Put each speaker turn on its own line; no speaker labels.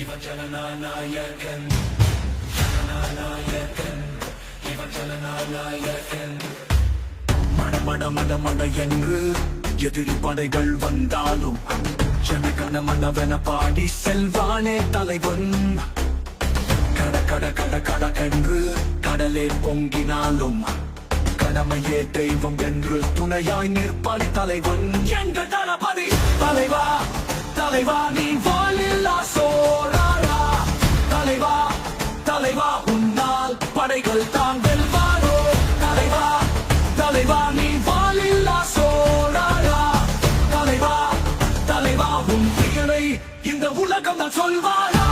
இவன் ஜனநாயகன் ஜனநாயகன் இவன் ஜனநாயகன். மட மட மட என்று எதிரி படைகள் வந்தாலும் ஜனகண மனவென பாடி செல்வானே தலைவன். கட கட கட கடக்கென்று கடலே பொங்கினாலும் கடமையே தெய்வம் என்று துணையாய் நிற்பான் தலைவன். எங்கள் தளபதி தலைவா தலைவா நீ வாழில்லா சோழரா. தலைவா தலைவா உன்னால் படைகள் தான் வெல்வாரோ. தலைவா தலைவா நீ வாழில்லா சோழரா. தலைவா தலைவா உன் பெயரை இந்த உலகம் தான் சொல்வாரா.